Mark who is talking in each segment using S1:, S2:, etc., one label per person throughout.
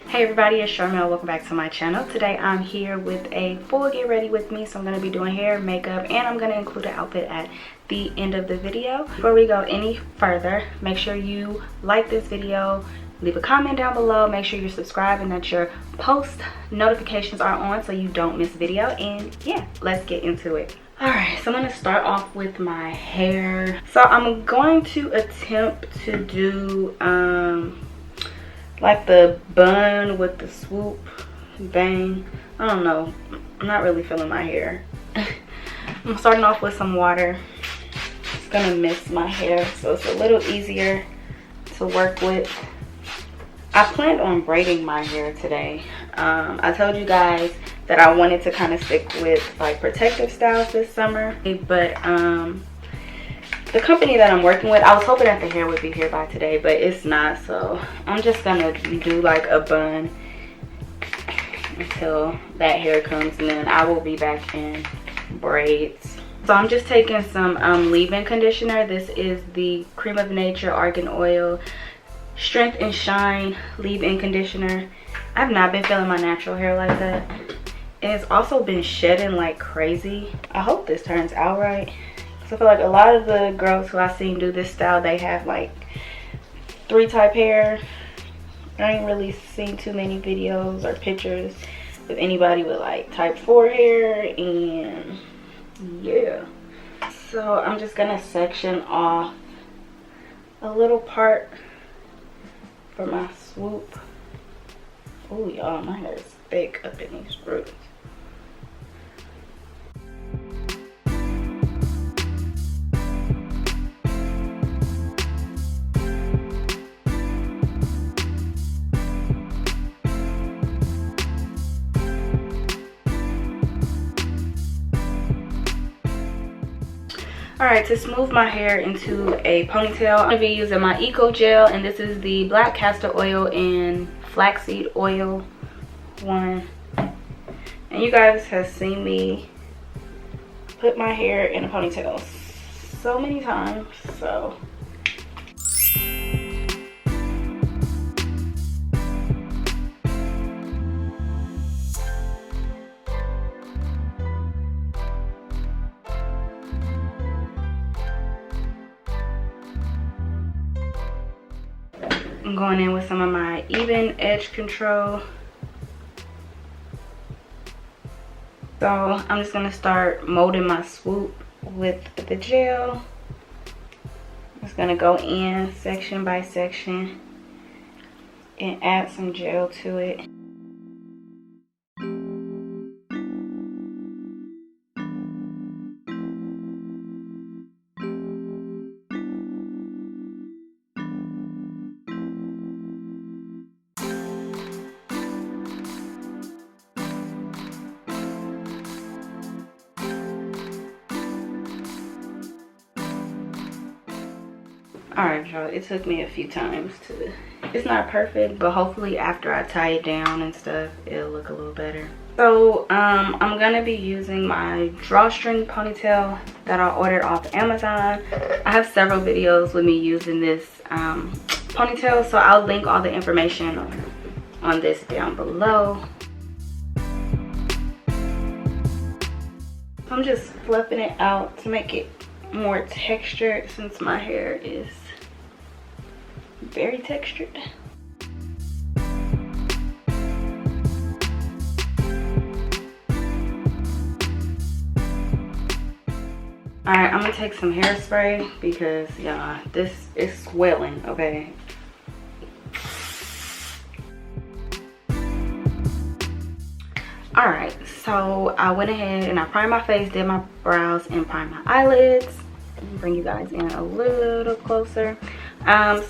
S1: Hey everybody, it's Sharmel. Welcome back to my channel. Today I'm here with a full get ready with me. So I'm going to be doing hair, makeup, and I'm going to include an outfit at the end of the video. Before we go any further, make sure you like this video, leave a comment down below, make sure you're subscribed and that your post notifications are on so you don't miss video. And yeah, let's get into it. Alright, so I'm going to start off with my hair. So I'm going to attempt to do like the bun with the swoop bang. I don't know, I'm not really feeling my hair. I'm starting off with some water. It's gonna mist my hair so it's a little easier to work with. I planned on braiding my hair today. I told you guys that I wanted to kind of stick with like protective styles this summer, but the company that I'm working with, I was hoping that the hair would be here by today, but it's not. So I'm just gonna do like a bun until that hair comes, and then I will be back in braids. So I'm just taking some leave-in conditioner. This is the Cream of Nature Argan Oil Strength and Shine leave-in conditioner. I've not been feeling my natural hair like that. It's also been shedding like crazy. I hope this turns out right. I feel like a lot of the girls who I've seen do this style, they have like 3 type hair. I ain't really seen too many videos or pictures of anybody with like type 4 hair, and yeah. So I'm just gonna section off a little part for my swoop. Oh y'all, my hair is thick up in these roots. Alright, to smooth my hair into a ponytail, I'm going to be using my Eco Gel, and this is the black castor oil and flaxseed oil one. And you guys have seen me put my hair in a ponytail so many times, so I'm going in with some of my even edge control. So I'm just gonna start molding my swoop with the gel. I'm just gonna go in section by section and add some gel to it. Alright y'all, it took me a few times to, it's not perfect, but hopefully after I tie it down and stuff, it'll look a little better. So I'm gonna be using my drawstring ponytail that I ordered off Amazon. I have several videos with me using this ponytail, so I'll link all the information on this down below. I'm just fluffing it out to make it more textured since my hair is very textured. Alright, I'm gonna take some hairspray because y'all, this is swelling, okay? Alright, so I went ahead and I primed my face, did my brows, and primed my eyelids. Bring you guys in a little closer.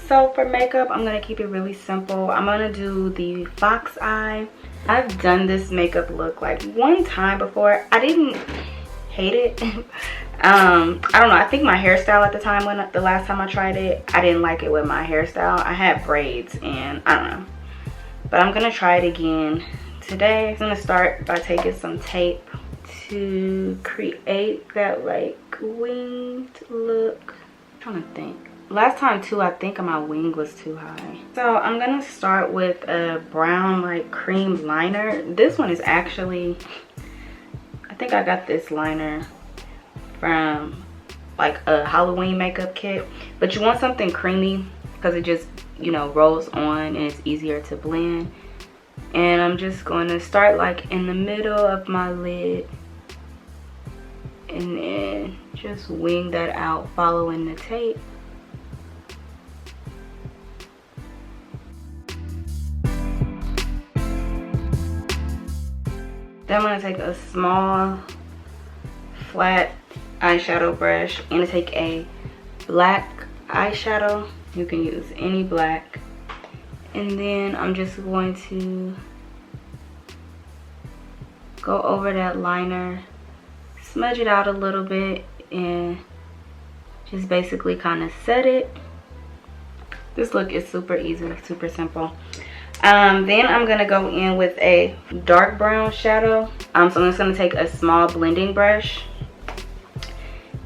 S1: So for makeup, I'm gonna keep it really simple. I'm gonna do the fox eye. I've done this makeup look like one time before. I didn't hate it. I don't know, I think my hairstyle at the time, when the last time I tried it, I didn't like it with my hairstyle. I had braids and I don't know, but I'm gonna try it again today. I'm gonna start by taking some tape to create that like winged look. I'm trying to think. last time too, I think my wing was too high. So I'm gonna start with a brown like cream liner. This one is actually, I think I got this liner from like a Halloween makeup kit, but you want something creamy because it just, you know, rolls on and it's easier to blend. And I'm just going to start like in the middle of my lid and then just wing that out following the tape. Then I'm going to take a small flat eyeshadow brush and take a black eyeshadow. You can use any black. And then I'm just going to go over that liner, smudge it out a little bit, and just basically kind of set it. This look is super easy, super simple. Then I'm gonna go in with a dark brown shadow. So I'm just gonna take a small blending brush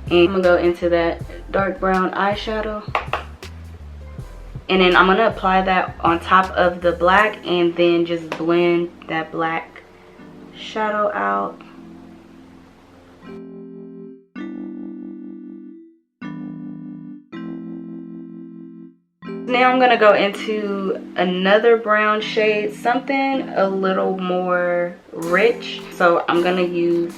S1: and I'm gonna go into that dark brown eyeshadow. And then I'm gonna apply that on top of the black and then just blend that black shadow out. Now I'm gonna go into another brown shade, something a little more rich. So I'm gonna use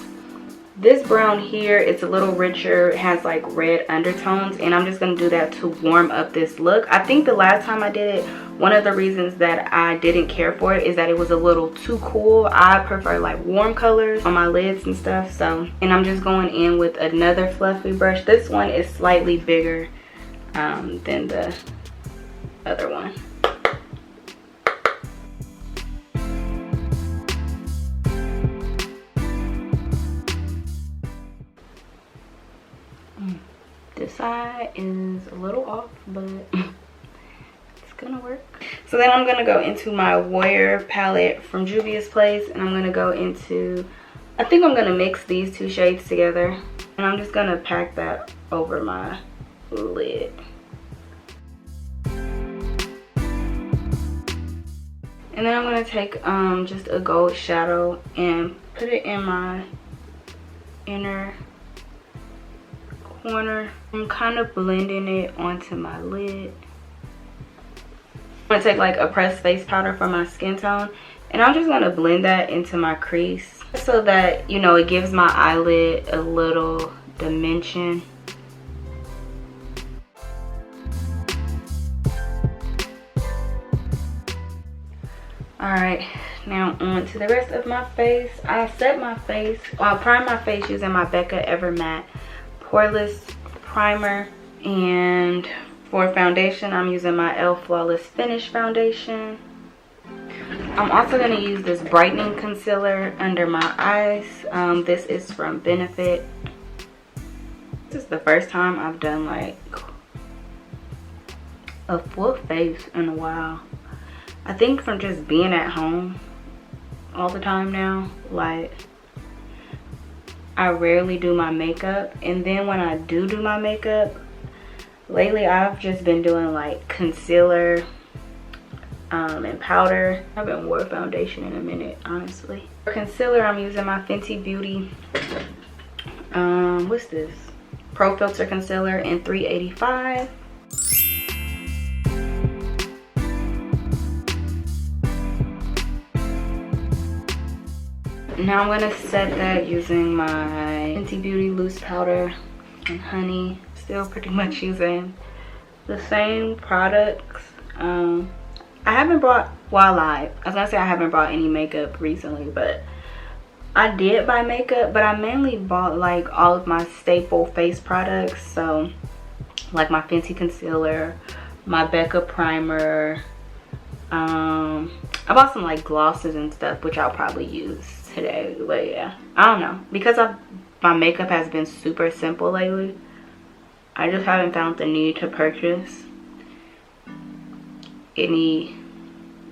S1: this brown here. It's a little richer, it has like red undertones, and I'm just gonna do that to warm up this look. I think the last time I did it, one of the reasons that I didn't care for it is that it was a little too cool. I prefer like warm colors on my lids and stuff. So, and I'm just going in with another fluffy brush. This one is slightly bigger than the other one. This side is a little off, but it's gonna work. So then I'm gonna go into my Warrior palette from Juvia's Place, and I'm gonna go into, I think I'm gonna mix these two shades together, and I'm just gonna pack that over my lid. And then I'm gonna take just a gold shadow and put it in my inner corner. I'm kind of blending it onto my lid. I'm gonna take like a pressed face powder for my skin tone, and I'm just gonna blend that into my crease so that, you know, it gives my eyelid a little dimension. Alright, now on to the rest of my face. I set my face, I prime my face using my Becca Ever Matte Poreless Primer. And for foundation, I'm using my e.l.f. Flawless Finish foundation. I'm also going to use this brightening concealer under my eyes. This is from Benefit. This is the first time I've done like a full face in a while. I think from just being at home all the time now, like I rarely do my makeup, and then when I do my makeup, lately I've just been doing like concealer and powder. I haven't worn foundation in a minute, honestly. For concealer, I'm using my Fenty Beauty, what's this? Pro Filter Concealer in 385. Now I'm gonna set that using my Fenty Beauty loose powder and honey. Still pretty much using the same products. I haven't bought, well, I was gonna say I haven't bought any makeup recently, but I did buy makeup, but I mainly bought like all of my staple face products. So like my Fenty concealer, my Becca primer, I bought some like glosses and stuff, which I'll probably use today. But yeah, I don't know, because my makeup has been super simple lately. I just haven't found the need to purchase any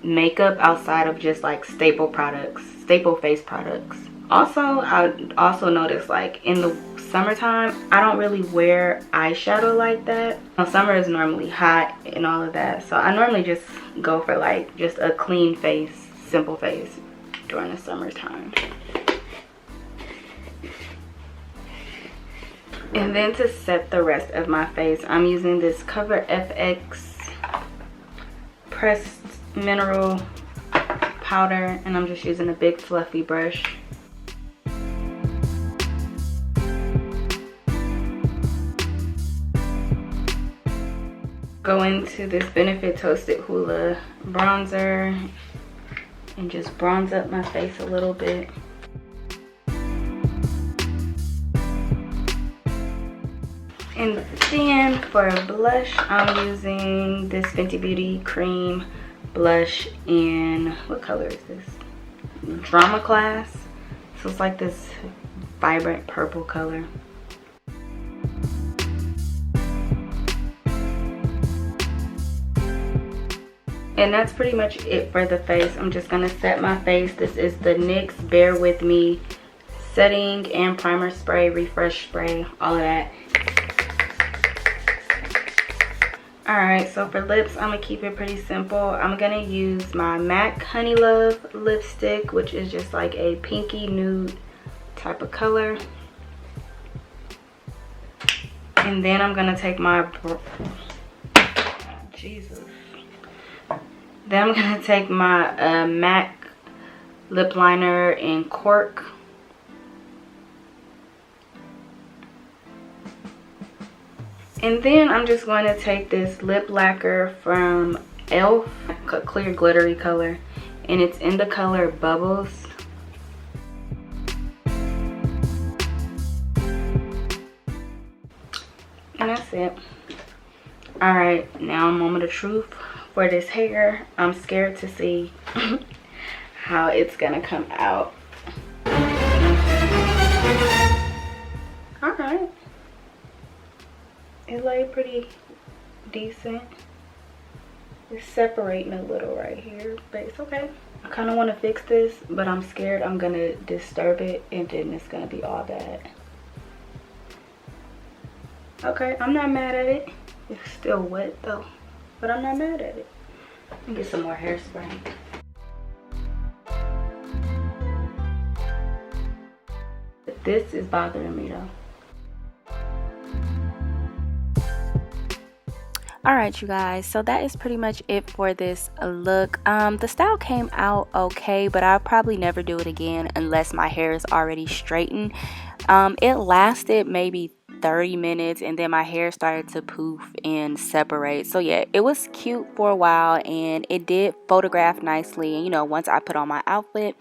S1: makeup outside of just like staple products, staple face products. Also, I also noticed like in the summertime, I don't really wear eyeshadow like that. Summer is normally hot and all of that, so I normally just go for like just a clean face, simple face during the summertime. And then to set the rest of my face, I'm using this Cover FX pressed mineral powder, and I'm just using a big fluffy brush. Go into this Benefit Toasted Hula bronzer and just bronze up my face a little bit. And then for blush, I'm using this Fenty Beauty cream blush in, what color is this? Drama Class. So it's like this vibrant purple color. And that's pretty much it for the face. I'm just gonna set my face. This is the NYX Bear With Me setting and primer spray, refresh spray, all of that. Alright, so for lips, I'm gonna keep it pretty simple. I'm gonna use my MAC Honey Love lipstick, which is just like a pinky nude type of color. And then I'm gonna take my Then I'm gonna take my MAC lip liner in Cork. And then I'm just going to take this lip lacquer from e.l.f., a clear glittery color, and it's in the color Bubbles. And that's it. Alright, now moment of truth for this hair. I'm scared to see how it's gonna come out. Alright. It laid pretty decent. It's separating a little right here, but it's okay. I kind of want to fix this, but I'm scared I'm gonna disturb it and then it's gonna be all bad. Okay, I'm not mad at it. It's still wet though, but I'm not mad at it. Let me get some more hairspray. But this is bothering me though. Alright you guys, so that is pretty much it for this look. The style came out okay, but I'll probably never do it again unless my hair is already straightened. It lasted maybe 30 minutes and then my hair started to poof and separate. So yeah, it was cute for a while and it did photograph nicely, and you know, once I put on my outfit,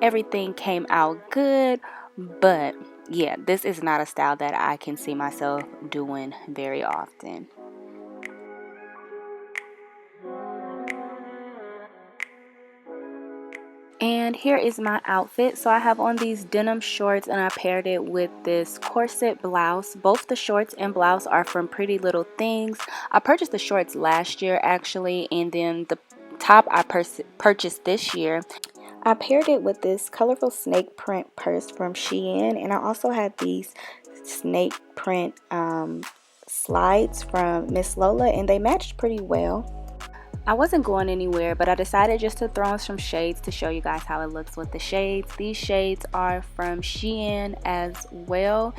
S1: everything came out good. But yeah, this is not a style that I can see myself doing very often. And here is my outfit. So I have on these denim shorts and I paired it with this corset blouse. Both the shorts and blouse are from Pretty Little Things. I purchased the shorts last year actually, and then the top I purchased this year. I paired it with this colorful snake print purse from Shein, and I also had these snake print slides from Miss Lola, and they matched pretty well. I wasn't going anywhere, but I decided just to throw on some shades to show you guys how it looks with the shades. These shades are from Shein as well.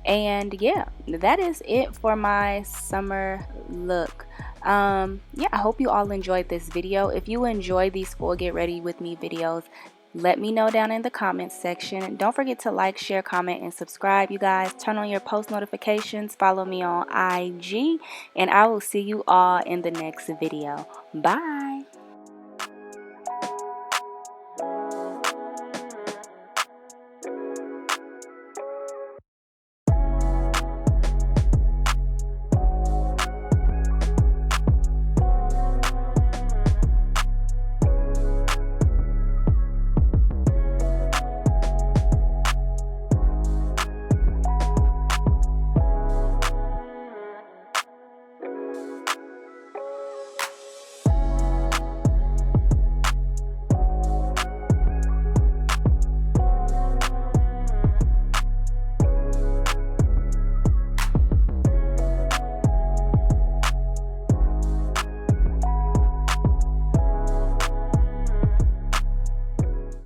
S1: And yeah, that is it for my summer look. Yeah, I hope you all enjoyed this video. If you enjoy these full get ready with me videos, let me know down in the comments section. Don't forget to like, share, comment, and subscribe, you guys. Turn on your post notifications. Follow me on IG. And I will see you all in the next video. Bye.